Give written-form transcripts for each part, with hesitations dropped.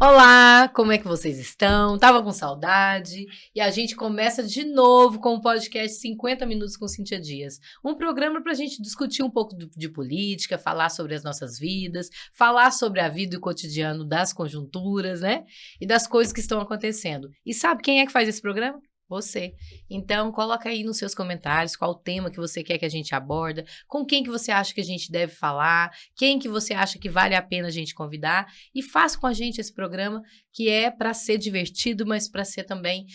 Olá, como é que vocês estão? Tava com saudade e a gente começa de novo com o podcast 50 Minutos com Cíntia Dias. Um programa para a gente discutir um pouco de política, falar sobre as nossas vidas, falar sobre a vida e o cotidiano das conjunturas, né? E das coisas que estão acontecendo. E sabe quem é que faz esse programa? Você. Então, coloca aí nos seus comentários qual o tema que você quer que a gente aborda, com quem que você acha que a gente deve falar, quem que você acha que vale a pena a gente convidar e faça com a gente esse programa que é para ser divertido, mas para ser também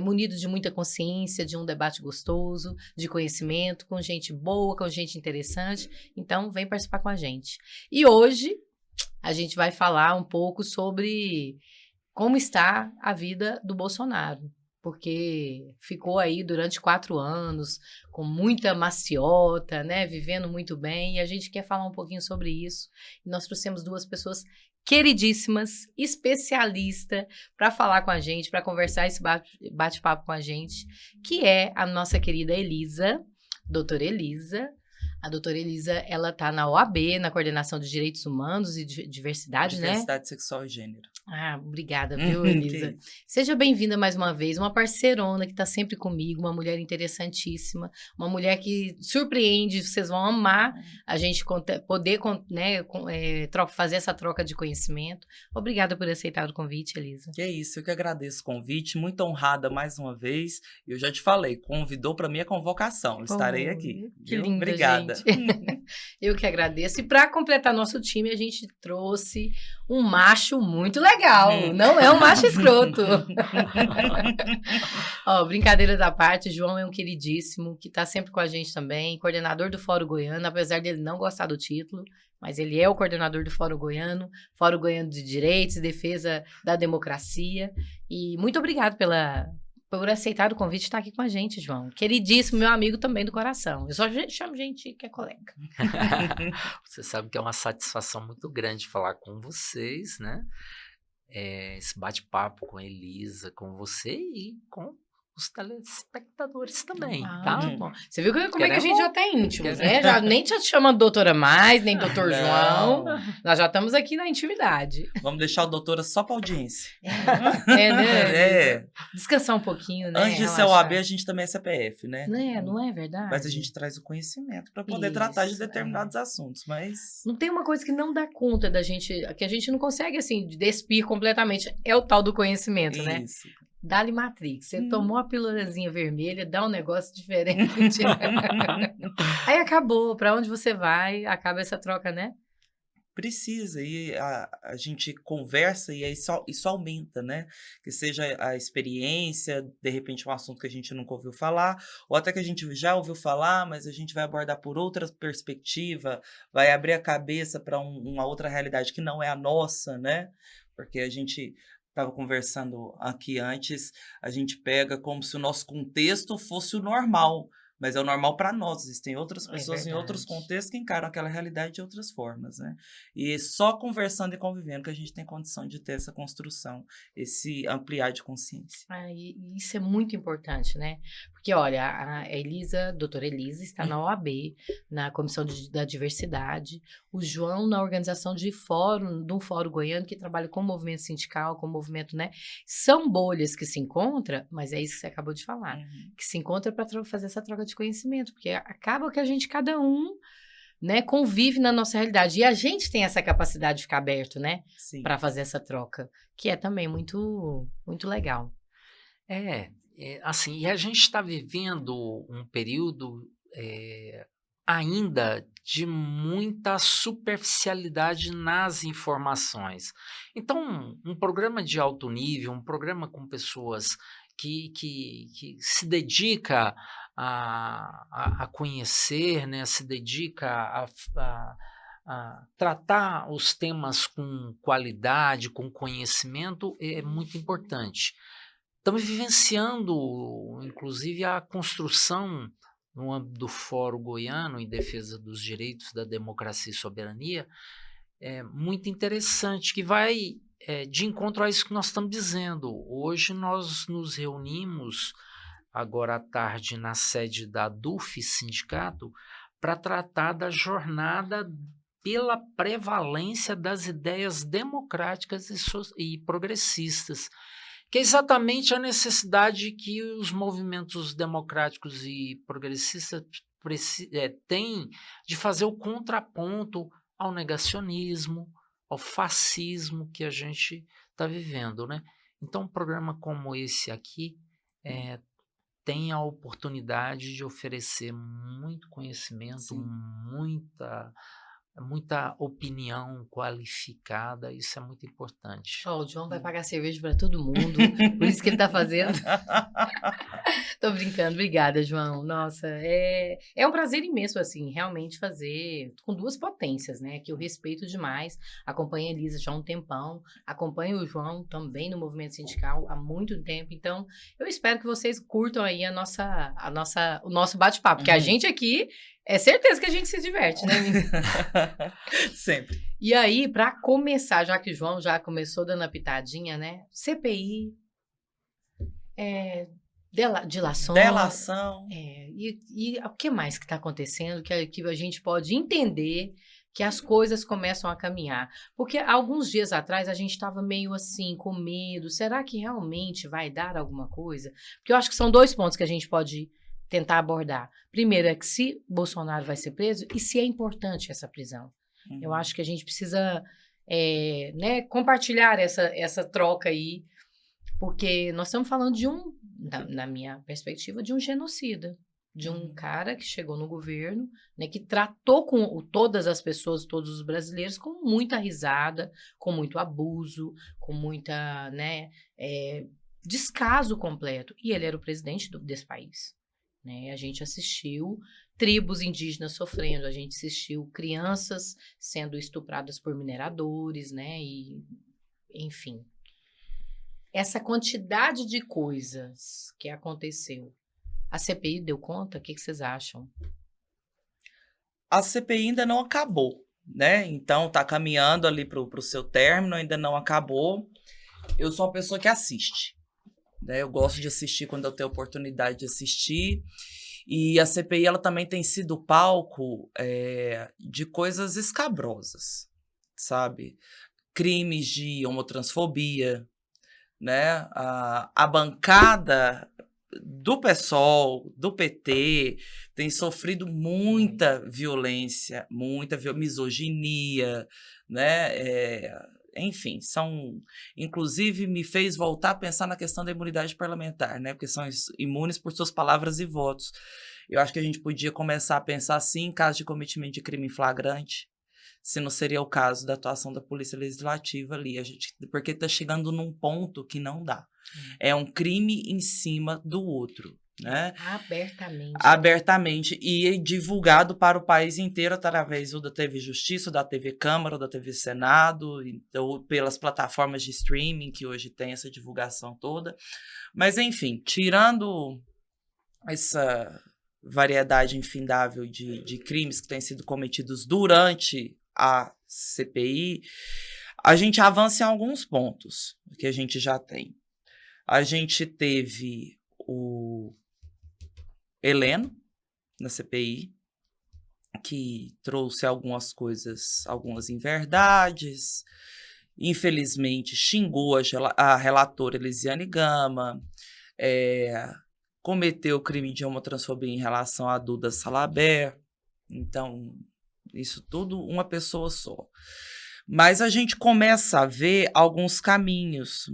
munido de muita consciência, de um debate gostoso, de conhecimento, com gente boa, com gente interessante. Então, vem participar com a gente. E hoje a gente vai falar um pouco sobre como está a vida do Bolsonaro. Porque ficou aí durante 4 anos, com muita maciota, né? Vivendo muito bem, e a gente quer falar um pouquinho sobre isso. E nós trouxemos 2 pessoas queridíssimas, especialistas, para falar com a gente, para conversar esse bate-papo com a gente, que é a nossa querida Elisa, doutora Elisa. A doutora Elisa, ela está na OAB, na Coordenação de Direitos Humanos e Diversidade, né? Diversidade Sexual e Gênero. Ah, obrigada, viu, Elisa? Seja bem-vinda mais uma vez, uma parceirona que está sempre comigo, uma mulher interessantíssima, uma mulher que surpreende, vocês vão amar a gente poder fazer essa troca de conhecimento. Obrigada por aceitar o convite, Elisa. Que é isso, eu que agradeço o convite, muito honrada mais uma vez. Eu já te falei, convidou para minha convocação, eu estarei aqui. Que linda, obrigada. Gente. Eu que agradeço. E para completar nosso time, a gente trouxe um macho muito legal. Não é um macho escroto. Ó, brincadeiras à parte, João é um queridíssimo, que está sempre com a gente também, coordenador do Fórum Goiano, apesar dele não gostar do título, mas ele é o coordenador do Fórum Goiano de Direitos e Defesa da Democracia. E muito obrigado por aceitar o convite de estar aqui com a gente, João. Queridíssimo, meu amigo também do coração. Eu só chamo gente que é colega. Você sabe que é uma satisfação muito grande falar com vocês, né? Esse bate-papo com a Elisa, com você e com os telespectadores também, tá? Bom. Você viu como é que a gente já tá íntimos, né? Já nem te chama doutora mais, nem doutor João. Nós já estamos aqui na intimidade. Vamos deixar o doutora só pra audiência. Né? Descansar um pouquinho, né? Antes de ser OAB, a gente também é CPF, né? Não é verdade? Mas a gente traz o conhecimento para poder tratar de determinados assuntos, mas... Não tem uma coisa que não dá conta da gente, que a gente não consegue, assim, despir completamente. É o tal do conhecimento, né? Isso. Dá-lhe Matrix. Você tomou a pílulazinha vermelha, dá um negócio diferente. Aí acabou. Para onde você vai, acaba essa troca, né? Precisa, e a gente conversa e aí isso aumenta, né? Que seja a experiência, de repente um assunto que a gente nunca ouviu falar, ou até que a gente já ouviu falar, mas a gente vai abordar por outra perspectiva, vai abrir a cabeça para uma outra realidade que não é a nossa, né? Porque a gente estava conversando aqui antes, a gente pega como se o nosso contexto fosse o normal, mas é o normal para nós. Existem outras pessoas em outros contextos que encaram aquela realidade de outras formas, né? E só conversando e convivendo que a gente tem condição de ter essa construção, esse ampliar de consciência. E isso é muito importante, né? Porque, olha, a Elisa, doutora Elisa, está na OAB, na Comissão da Diversidade, o João na organização de um fórum goiano que trabalha com o movimento sindical, com o movimento, né? São bolhas que se encontram, mas é isso que você acabou de falar, que se encontra para fazer essa troca de conhecimento, porque acaba que a gente, cada um, né, convive na nossa realidade. E a gente tem essa capacidade de ficar aberto, né? Para fazer essa troca, que é também muito, muito legal. Assim, e a gente está vivendo um período ainda de muita superficialidade nas informações. Então, um programa de alto nível, um programa com pessoas que se dedica a conhecer, né, se dedica a tratar os temas com qualidade, com conhecimento, é muito importante. Estamos vivenciando, inclusive, a construção no âmbito do Fórum Goiano em defesa dos direitos da democracia e soberania, muito interessante, que vai de encontro a isso que nós estamos dizendo. Hoje nós nos reunimos, agora à tarde, na sede da DUF Sindicato, para tratar da jornada pela prevalência das ideias democráticas e progressistas, que é exatamente a necessidade que os movimentos democráticos e progressistas têm de fazer o contraponto ao negacionismo, ao fascismo que a gente está vivendo, né? Então, um programa como esse aqui tem a oportunidade de oferecer muito conhecimento, Sim. muita opinião qualificada, isso é muito importante. Ó, o João vai pagar cerveja para todo mundo, por isso que ele tá fazendo. Tô brincando, obrigada, João. Nossa, é um prazer imenso, assim, realmente fazer com duas potências, né? Que eu respeito demais. Acompanho a Elisa já há um tempão, acompanho o João também no movimento sindical há muito tempo. Então, eu espero que vocês curtam aí o nosso bate-papo, porque a gente aqui é certeza que a gente se diverte, né, menina? Sempre. E aí, para começar, já que o João já começou dando a pitadinha, né? CPI, dilação. Delação. E o que mais que está acontecendo que a gente pode entender que as coisas começam a caminhar? Porque alguns dias atrás a gente estava meio assim, com medo. Será que realmente vai dar alguma coisa? Porque eu acho que são dois pontos que a gente pode tentar abordar. Primeiro é que se Bolsonaro vai ser preso e se é importante essa prisão. Eu acho que a gente precisa compartilhar essa troca aí, porque nós estamos falando de na minha perspectiva, de um genocida, de um cara que chegou no governo, né, que tratou com todas as pessoas, todos os brasileiros, com muita risada, com muito abuso, com muita, descaso completo. E ele era o presidente desse país. Né? A gente assistiu tribos indígenas sofrendo, a gente assistiu crianças sendo estupradas por mineradores, né? E, enfim. Essa quantidade de coisas que aconteceu, a CPI deu conta? O que vocês acham? A CPI ainda não acabou, né? Então tá caminhando ali pro seu término, ainda não acabou. Eu sou uma pessoa que assiste. Eu gosto de assistir quando eu tenho oportunidade de assistir. E a CPI ela também tem sido palco de coisas escabrosas, sabe? Crimes de homotransfobia, né? A bancada do PSOL, do PT, tem sofrido muita violência, muita misoginia, né? Enfim, inclusive me fez voltar a pensar na questão da imunidade parlamentar, né? Porque são imunes por suas palavras e votos. Eu acho que a gente podia começar a pensar assim em caso de cometimento de crime em flagrante, se não seria o caso da atuação da Polícia Legislativa ali, porque está chegando num ponto que não dá. É um crime em cima do outro. Né? Abertamente e divulgado para o país inteiro através da TV Justiça, da TV Câmara, da TV Senado, então, pelas plataformas de streaming que hoje tem essa divulgação toda. Mas, enfim, tirando essa variedade infindável de crimes que têm sido cometidos durante a CPI, a gente avança em alguns pontos que a gente já tem. A gente teve o Heleno, na CPI, que trouxe algumas coisas, algumas inverdades, infelizmente xingou a relatora Elisiane Gama, cometeu crime de homotransfobia em relação a Duda Salabert, então isso tudo uma pessoa só. Mas a gente começa a ver alguns caminhos.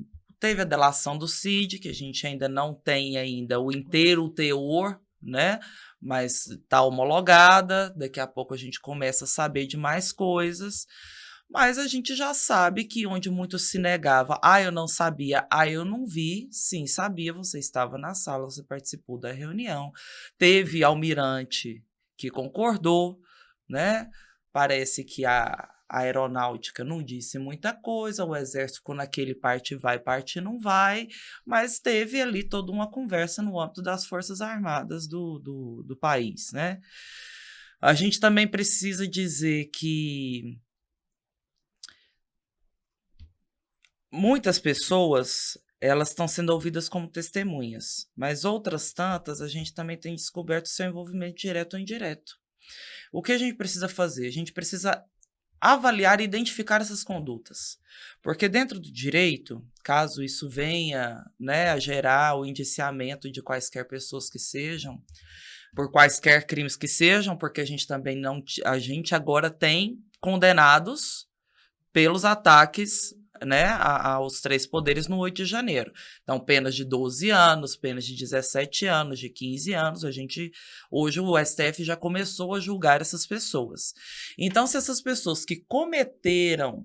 Teve a delação do Cid, que a gente ainda não tem ainda o inteiro teor, né? Mas está homologada, daqui a pouco a gente começa a saber de mais coisas, mas a gente já sabe que onde muito se negava, eu não sabia, eu não vi, sim, sabia, você estava na sala, você participou da reunião, teve almirante que concordou, né? Parece que a aeronáutica não disse muita coisa, o exército ficou naquele parte vai, parte não vai, mas teve ali toda uma conversa no âmbito das Forças Armadas do país, né? A gente também precisa dizer que muitas pessoas, elas estão sendo ouvidas como testemunhas, mas outras tantas a gente também tem descoberto seu envolvimento direto ou indireto. O que a gente precisa fazer? A gente precisa avaliar e identificar essas condutas. Porque dentro do direito, caso isso venha, né, a gerar o indiciamento de quaisquer pessoas que sejam, por quaisquer crimes que sejam, porque a gente também não, a gente agora tem condenados pelos ataques, né, aos 3 poderes no 8 de janeiro. Então, penas de 12 anos, penas de 17 anos, de 15 anos, hoje o STF já começou a julgar essas pessoas. Então, se essas pessoas que cometeram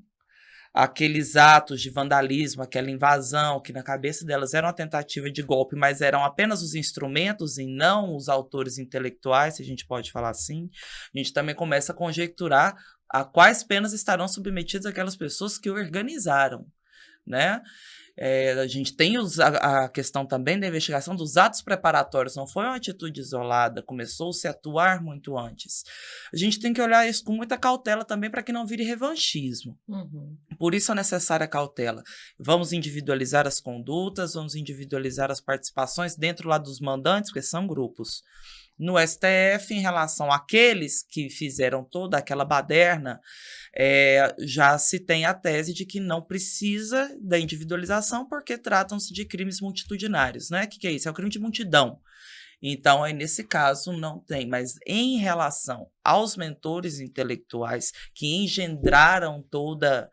aqueles atos de vandalismo, aquela invasão, que na cabeça delas era uma tentativa de golpe, mas eram apenas os instrumentos e não os autores intelectuais, se a gente pode falar assim, a gente também começa a conjecturar a quais penas estarão submetidas aquelas pessoas que organizaram, né? A gente tem a questão também da investigação dos atos preparatórios, não foi uma atitude isolada, começou-se a atuar muito antes. A gente tem que olhar isso com muita cautela também para que não vire revanchismo. Por isso é necessária a cautela. Vamos individualizar as condutas, vamos individualizar as participações dentro lá dos mandantes, porque são grupos. No STF, em relação àqueles que fizeram toda aquela baderna, já se tem a tese de que não precisa da individualização porque tratam-se de crimes multitudinários, né? O que é isso? É o crime de multidão. Então, aí, nesse caso, não tem. Mas em relação aos mentores intelectuais que engendraram toda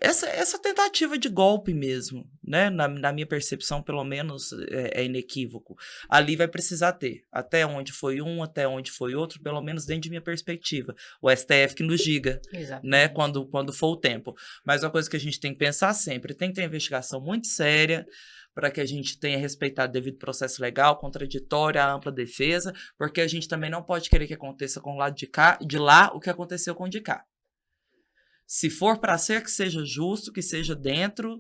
essa tentativa de golpe mesmo, né? Na minha percepção, pelo menos, é inequívoco. Ali vai precisar ter, até onde foi um, até onde foi outro, pelo menos dentro de minha perspectiva. O STF que nos diga, né? Quando for o tempo. Mas uma coisa que a gente tem que pensar sempre, tem que ter investigação muito séria, para que a gente tenha respeitado o devido processo legal, contraditório, a ampla defesa, porque a gente também não pode querer que aconteça com o lado de lá o que aconteceu com o de cá. Se for para ser, que seja justo, que seja dentro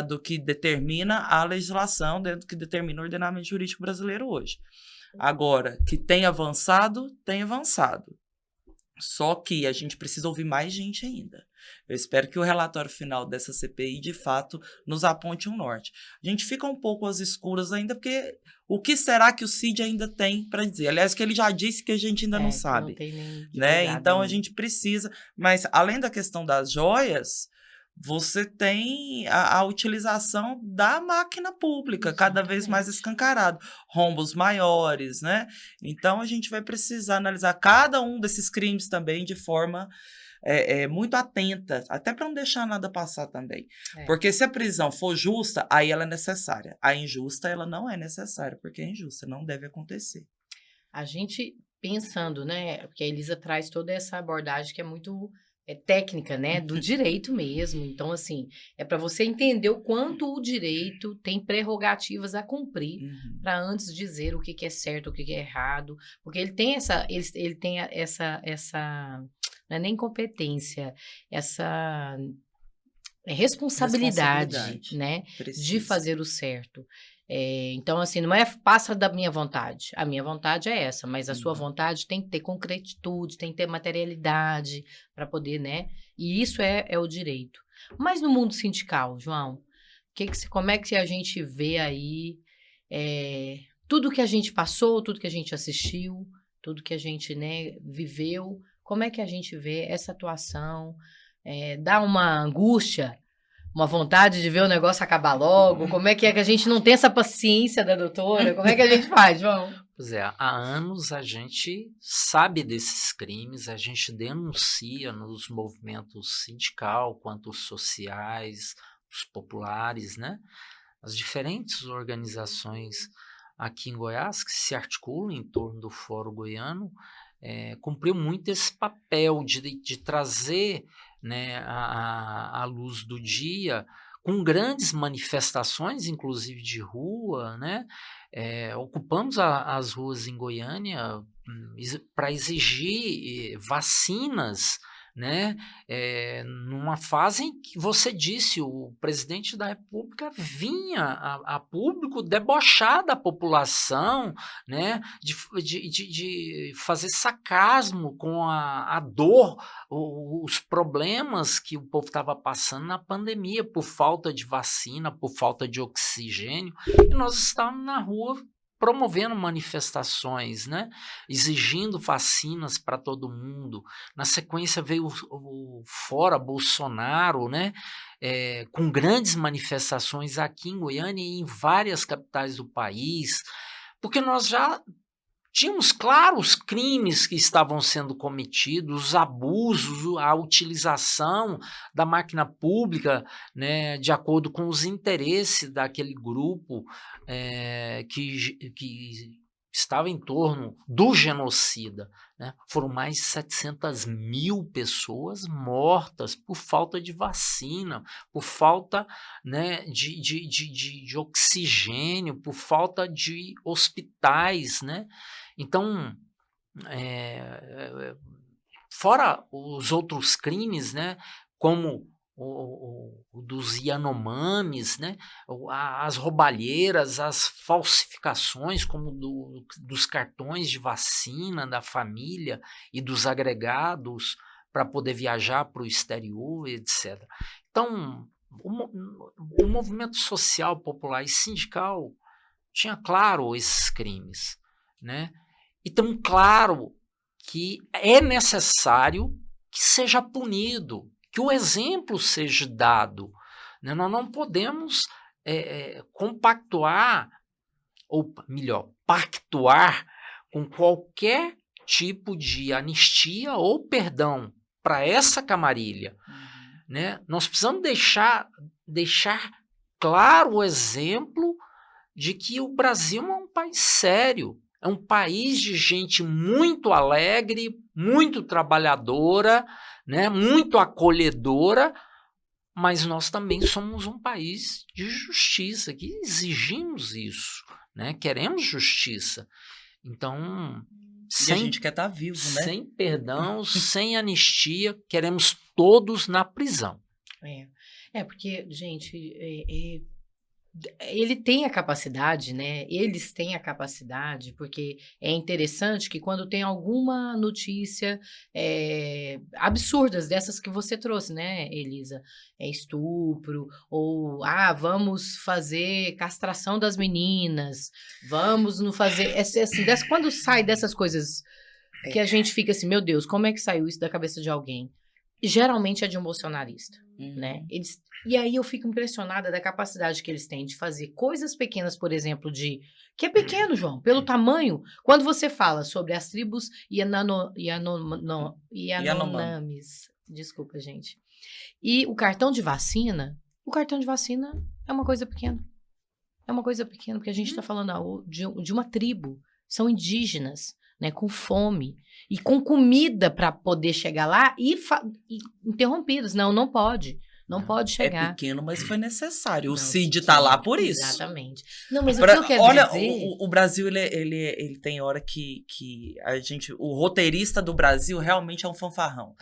do que determina a legislação, dentro do que determina o ordenamento jurídico brasileiro hoje. Agora, que tem avançado, tem avançado. Só que a gente precisa ouvir mais gente ainda. Eu espero que o relatório final dessa CPI, de fato, nos aponte um norte. A gente fica um pouco às escuras ainda, porque o que será que o Cid ainda tem para dizer? Aliás, que ele já disse que a gente ainda não sabe. Não tem nem né? Então, a gente precisa... Mas, além da questão das joias, você tem a utilização da máquina pública, cada vez mais escancarado. Rombos maiores, né? Então, a gente vai precisar analisar cada um desses crimes também de forma muito atenta, até para não deixar nada passar também. Porque se a prisão for justa, aí ela é necessária. A injusta, ela não é necessária, porque é injusta, não deve acontecer. A gente pensando, né? Porque a Elisa traz toda essa abordagem que é muito técnica, né? Do direito mesmo. Então, assim, é para você entender o quanto o direito tem prerrogativas a cumprir para antes dizer o que é certo, o que é errado. Porque ele tem ele tem essa não é nem competência, essa responsabilidade, né? De fazer o certo. Então, assim, não é passa da minha vontade. A minha vontade é essa, mas a sua vontade tem que ter concretitude, tem que ter materialidade para poder, né? E isso é o direito. Mas no mundo sindical, João, como é que a gente vê aí tudo que a gente passou, tudo que a gente assistiu, tudo que a gente, né, viveu, como é que a gente vê essa atuação? Dá uma angústia? Uma vontade de ver o negócio acabar logo? Como é que a gente não tem essa paciência da doutora? Como é que a gente faz, João? Pois é, há anos a gente sabe desses crimes, a gente denuncia nos movimentos sindical, quanto os sociais, os populares, né? As diferentes organizações aqui em Goiás que se articulam em torno do Fórum Goiano, cumpriu muito esse papel de trazer, né, a luz do dia, com grandes manifestações, inclusive de rua, né? Ocupamos as ruas em Goiânia para exigir vacinas, né? Numa fase em que você disse, o presidente da República vinha a público debochar da população, né? De fazer sarcasmo com a dor, os problemas que o povo estava passando na pandemia, por falta de vacina, por falta de oxigênio, e nós estávamos na rua promovendo manifestações, né? Exigindo vacinas para todo mundo. Na sequência veio o Fora Bolsonaro, né? Com grandes manifestações aqui em Goiânia e em várias capitais do país, porque nós já tínhamos, claro, os crimes que estavam sendo cometidos, os abusos, a utilização da máquina pública, né, de acordo com os interesses daquele grupo que estava em torno do genocida. Né? Foram mais de 700 mil pessoas mortas por falta de vacina, por falta, né, de oxigênio, por falta de hospitais, né? Então, fora os outros crimes, né, como o dos Yanomamis, né, as roubalheiras, as falsificações, como dos cartões de vacina da família e dos agregados para poder viajar para o exterior, etc. Então, o movimento social, popular e sindical tinha claro esses crimes, né? Então, claro que é necessário que seja punido, que o exemplo seja dado. Né? Nós não podemos compactuar, ou melhor, pactuar com qualquer tipo de anistia ou perdão para essa camarilha. Né? Nós precisamos deixar claro o exemplo de que o Brasil é um país sério. É um país de gente muito alegre, muito trabalhadora, né, muito acolhedora, mas nós também somos um país de justiça, que exigimos isso, né, queremos justiça. Então, e a gente quer estar vivo, né? Sem perdão, sem anistia, queremos todos na prisão. Porque, gente, ele tem a capacidade, né? Eles têm a capacidade, porque é interessante que quando tem alguma notícia absurdas dessas que você trouxe, né, Elisa? Estupro, ou vamos fazer castração das meninas, vamos não fazer. Assim, quando sai dessas coisas que a gente fica assim, meu Deus, como é que saiu isso da cabeça de alguém? Geralmente é de um bolsonarista, né? E aí eu fico impressionada da capacidade que eles têm de fazer coisas pequenas, por exemplo, que é pequeno, João, pelo tamanho. Quando você fala sobre as tribos Yanomamis, desculpa, gente, e o cartão de vacina é uma coisa pequena. É uma coisa pequena, porque a gente está falando de uma tribo, são indígenas, né, com fome e com comida para poder chegar lá e interrompidos. Não pode. Não pode chegar. É pequeno, mas foi necessário. O Cid tá lá por isso. Exatamente. Não, mas o que eu quero dizer... O Brasil, ele tem hora que o roteirista do Brasil realmente é um fanfarrão.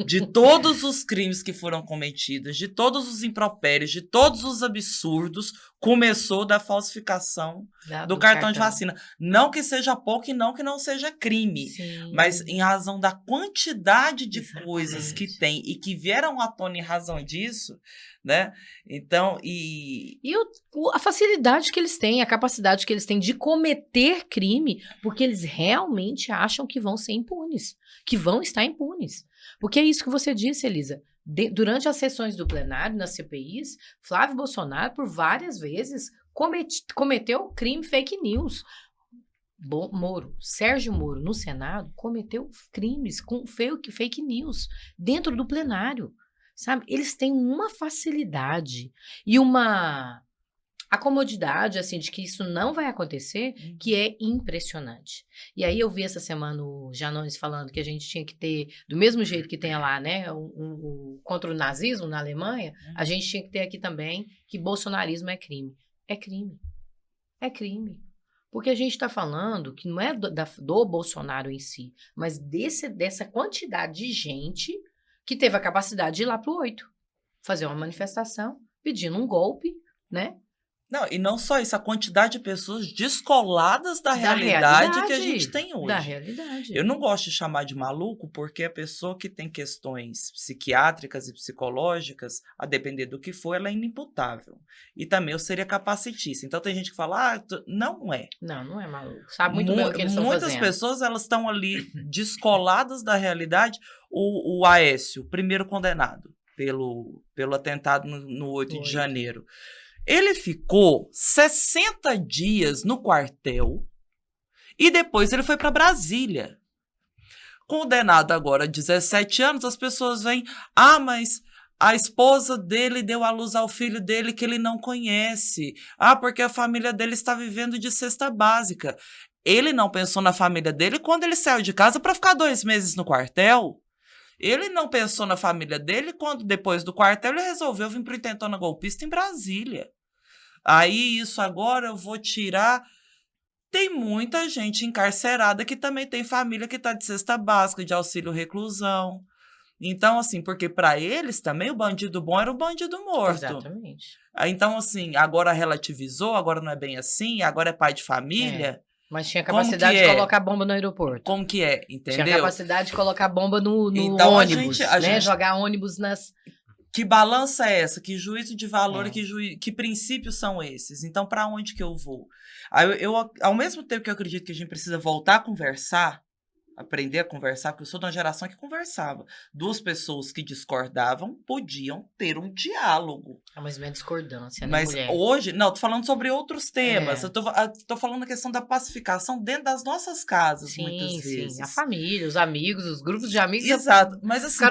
De todos os crimes que foram cometidos, de todos os impropérios, de todos os absurdos, começou da falsificação do cartão de vacina. Não que seja pouco e não que não seja crime. Sim. Mas em razão da quantidade de coisas que tem e que vieram à tona em razão disso, né? Então, a facilidade que eles têm, a capacidade que eles têm de cometer crime, porque eles realmente acham que vão ser impunes, que vão estar impunes. Porque é isso que você disse, Elisa. Durante as sessões do plenário, nas CPIs, Flávio Bolsonaro, por várias vezes, cometeu crime fake news. Sérgio Moro, no Senado, cometeu crimes com fake news dentro do plenário. Sabe? Eles têm uma facilidade e uma comodidade, assim, de que isso não vai acontecer, que é impressionante. E aí eu vi essa semana o Janones falando que a gente tinha que ter, do mesmo jeito que tem lá, né, contra o nazismo na Alemanha, a gente tinha que ter aqui também que bolsonarismo é crime. É crime. É crime. Porque a gente está falando que não é do Bolsonaro em si, mas dessa quantidade de gente que teve a capacidade de ir lá pro 8, fazer uma manifestação, pedindo um golpe, né? Não, e não só isso, a quantidade de pessoas descoladas da realidade que a gente tem hoje. Da realidade. Eu não gosto de chamar de maluco, porque a pessoa que tem questões psiquiátricas e psicológicas, a depender do que for, ela é inimputável. E também eu seria capacitista. Então tem gente que fala, não é. Não é maluco. Sabe muito bem o que eles estão fazendo. Muitas pessoas, elas estão ali descoladas da realidade. O Aécio, primeiro condenado pelo atentado no 8 de janeiro. Ele ficou 60 dias no quartel e depois ele foi para Brasília. Condenado agora a 17 anos, as pessoas vêm, mas a esposa dele deu à luz ao filho dele que ele não conhece. Porque a família dele está vivendo de cesta básica. Ele não pensou na família dele quando ele saiu de casa para ficar 2 meses no quartel. Ele não pensou na família dele quando, depois do quartel, ele resolveu vir para o intentona golpista em Brasília. Aí, isso agora eu vou tirar. Tem muita gente encarcerada que também tem família que está de cesta básica, de auxílio reclusão. Então, assim, porque para eles também o bandido bom era o bandido morto. Exatamente. Então, assim, agora relativizou, agora não é bem assim, agora é pai de família. Mas tinha capacidade de colocar bomba no aeroporto. Como que é, entendeu? Tinha capacidade de colocar bomba no então, ônibus, né? Jogar ônibus nas... Que balança é essa? Que juízo de valor, que princípios são esses? Então, para onde que eu vou? Ao mesmo tempo que eu acredito que a gente precisa voltar a conversar, aprender a conversar, porque eu sou de uma geração que conversava. 2 pessoas que discordavam podiam ter um diálogo. Mas não é discordância, né, Mas mulher? hoje, não, tô falando sobre outros temas. Eu tô falando da questão da pacificação dentro das nossas casas, muitas vezes. Sim, a família, os amigos, os grupos de amigos. Exato, mas assim,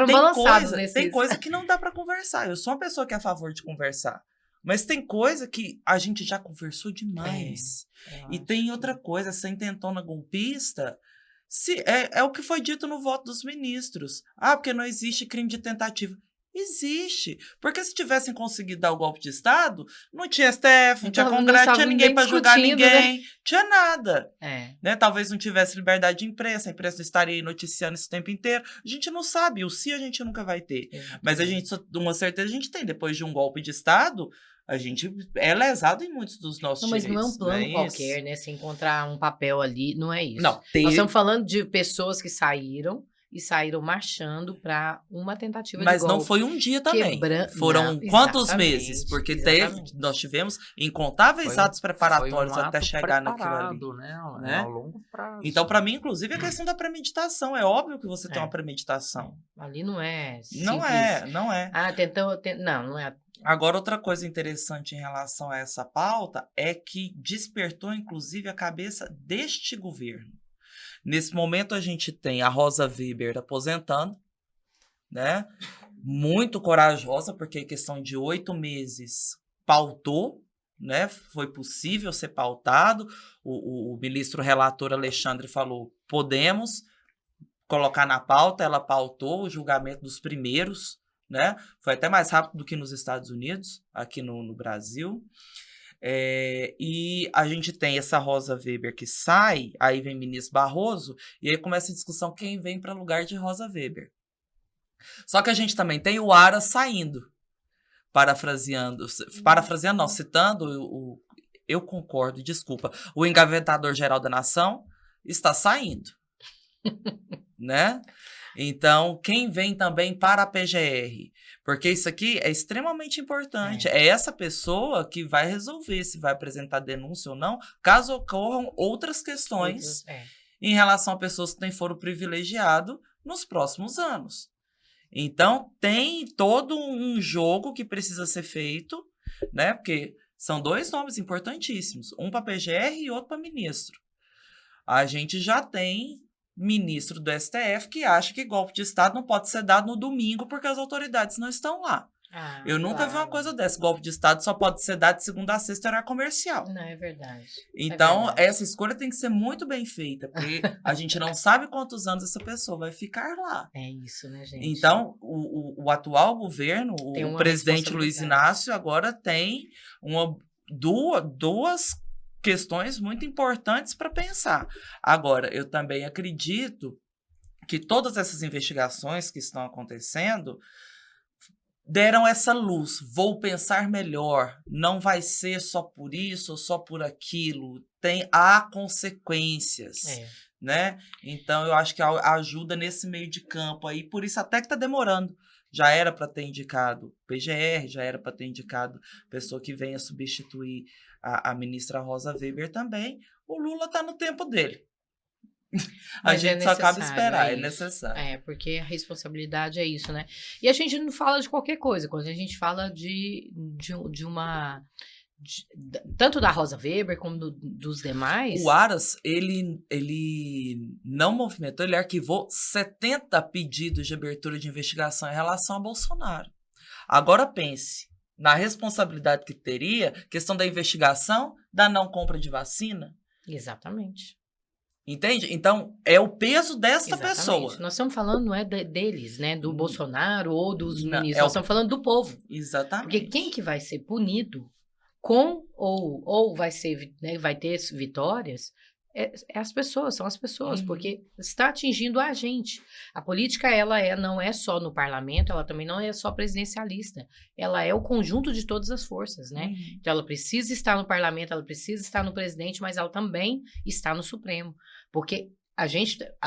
tem coisa que não dá para conversar. Eu sou uma pessoa que é a favor de conversar. Mas tem coisa que a gente já conversou demais. E tem outra coisa, essa intentona golpista... É o que foi dito no voto dos ministros. Porque não existe crime de tentativa. Existe. Porque se tivessem conseguido dar o golpe de Estado, não tinha STF, não tinha Congresso, não tinha ninguém para julgar ninguém, né? Tinha nada. Né? Talvez não tivesse liberdade de imprensa, a imprensa não estaria noticiando isso o tempo inteiro. A gente não sabe, o se a gente nunca vai ter. Exatamente. Mas a gente, uma certeza a gente tem. Depois de um golpe de Estado, a gente é lesado em muitos dos nossos direitos. Mas não é um plano qualquer, né? Se encontrar um papel ali, não é isso. Não, Nós estamos falando de pessoas que saíram marchando para uma tentativa de golpe. Mas não foi um dia também. Foram quantos meses? Porque nós tivemos incontáveis atos preparatórios até chegar naquilo ali. Né? Ao longo prazo. Então, para mim, inclusive, a questão da premeditação. É óbvio que você tem uma premeditação. Ali não é simples. Não é. Não é. Agora, outra coisa interessante em relação a essa pauta é que despertou, inclusive, a cabeça deste governo. Nesse momento, a gente tem a Rosa Weber aposentando, né? Muito corajosa, porque em questão de 8 meses pautou, né? Foi possível ser pautado. O ministro relator Alexandre falou, podemos colocar na pauta. Ela pautou o julgamento dos primeiros, né? Foi até mais rápido do que nos Estados Unidos, aqui no Brasil. E a gente tem essa Rosa Weber que sai, aí vem o ministro Barroso, e aí começa a discussão quem vem para lugar de Rosa Weber. Só que a gente também tem o Aras saindo, citando eu concordo, desculpa, o engavetador-geral da nação está saindo, né? Então, quem vem também para a PGR? Porque isso aqui é extremamente importante. É essa pessoa que vai resolver se vai apresentar denúncia ou não, caso ocorram outras questões em relação a pessoas que têm foro privilegiado nos próximos anos. Então, tem todo um jogo que precisa ser feito, né? Porque são 2 nomes importantíssimos, um para PGR e outro para ministro. A gente já tem ministro do STF que acha que golpe de Estado não pode ser dado no domingo porque as autoridades não estão lá. Eu nunca vi uma coisa dessa. Golpe de Estado só pode ser dado de segunda a sexta, horário comercial. Não, é verdade. Então, essa escolha tem que ser muito bem feita, porque a gente não sabe quantos anos essa pessoa vai ficar lá. É isso, né, gente? Então, o atual governo, o presidente Luiz Inácio, agora tem duas questões muito importantes para pensar. Agora, eu também acredito que todas essas investigações que estão acontecendo deram essa luz. Vou pensar melhor. Não vai ser só por isso ou só por aquilo. Há consequências, né? Então, eu acho que ajuda nesse meio de campo aí. Por isso até que está demorando. Já era para ter indicado PGR, já era para ter indicado pessoa que venha substituir a ministra Rosa Weber também. O Lula está no tempo dele. A gente só acaba esperar, é necessário. Porque a responsabilidade é isso, né? E a gente não fala de qualquer coisa, quando a gente fala de tanto da Rosa Weber como dos demais. O Aras, ele não movimentou, ele arquivou 70 pedidos de abertura de investigação em relação a Bolsonaro. Agora pense na responsabilidade que teria, questão da investigação, da não compra de vacina. Exatamente. Entende? Então, é o peso desta pessoa. Nós estamos falando, não é deles, né? Do Bolsonaro ou dos ministros. Nós estamos falando do povo. Exatamente. Porque quem que vai ser punido com ou vai ser, né, vai ter vitórias as pessoas, são as pessoas, porque está atingindo a gente. A política, não é só no parlamento, ela também não é só presidencialista. Ela é o conjunto de todas as forças, né? Então, ela precisa estar no parlamento, ela precisa estar no presidente, mas ela também está no Supremo. Porque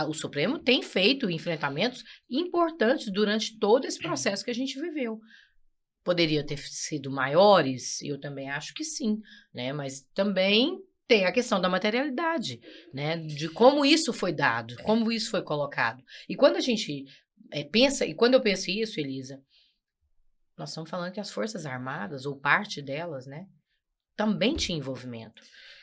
o Supremo tem feito enfrentamentos importantes durante todo esse processo que a gente viveu. Poderia ter sido maiores? Eu também acho que sim, né? Mas também tem a questão da materialidade, né? De como isso foi dado, como isso foi colocado. E quando a gente pensa, e quando eu penso isso, Elisa, nós estamos falando que as Forças Armadas, ou parte delas, né? Também tinha envolvimento.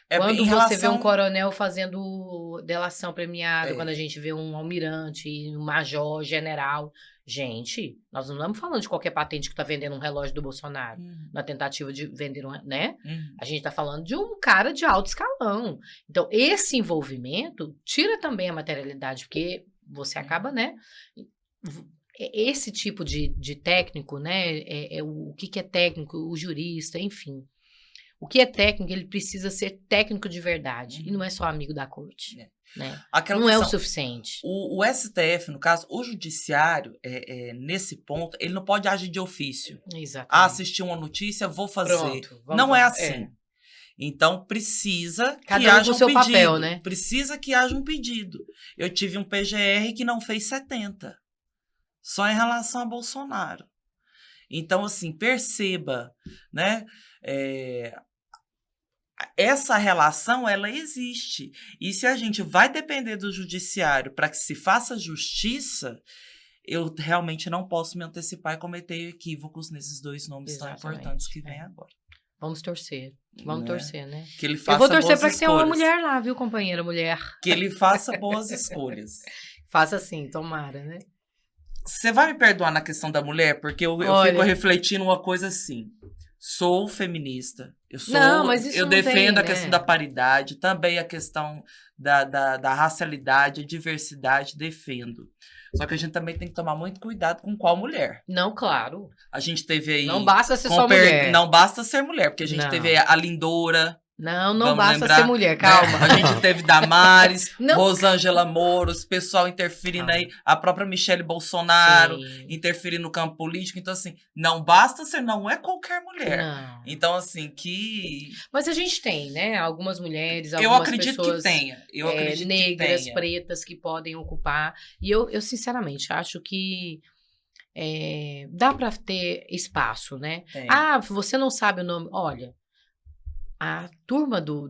Quando você vê um coronel fazendo delação premiada, quando a gente vê um almirante, um major, general. Gente, nós não estamos falando de qualquer patente que está vendendo um relógio do Bolsonaro, na tentativa de vender né? A gente está falando de um cara de alto escalão. Então, esse envolvimento tira também a materialidade, porque você acaba, né? Esse tipo de técnico, né? O que é técnico, o jurista, enfim. O que é técnico, ele precisa ser técnico de verdade. E não é só amigo da corte. Né? Não é o suficiente. O STF, no caso, o judiciário, nesse ponto, ele não pode agir de ofício. Exatamente. Assistir uma notícia, vou fazer. Pronto, não é assim. Então, precisa que haja um pedido. Papel, né? Precisa que haja um pedido. Eu tive um PGR que não fez 70. Só em relação a Bolsonaro. Então, assim, perceba, né? Essa relação, ela existe. E se a gente vai depender do judiciário para que se faça justiça, eu realmente não posso me antecipar e cometer equívocos nesses dois nomes tão importantes que vêm agora. Vamos torcer. Vamos torcer, né? Que ele faça eu vou torcer para que tenha uma mulher lá, viu, companheira mulher? Que ele faça boas escolhas. Faça sim, tomara, né? Você vai me perdoar na questão da mulher? Porque eu fico refletindo uma coisa assim. Sou feminista. Eu defendo a questão da paridade, também a questão da racialidade, a diversidade, defendo. Só que a gente também tem que tomar muito cuidado com qual mulher. Não, claro. A gente teve aí... Não basta ser só mulher. Não basta ser mulher, porque a gente teve aí a Lindora... Não basta ser mulher, calma. Né? A gente teve Damares, Rosângela Moros, pessoal interferindo aí, a própria Michele Bolsonaro interferindo no campo político. Então, assim, não basta ser, não é qualquer mulher. Não. Então, assim, que... Mas a gente tem, né? Algumas mulheres, eu acredito pessoas que tenha. Negras, pretas, que podem ocupar. E eu sinceramente, acho que dá para ter espaço, né? Você não sabe o nome. Olha... A turma do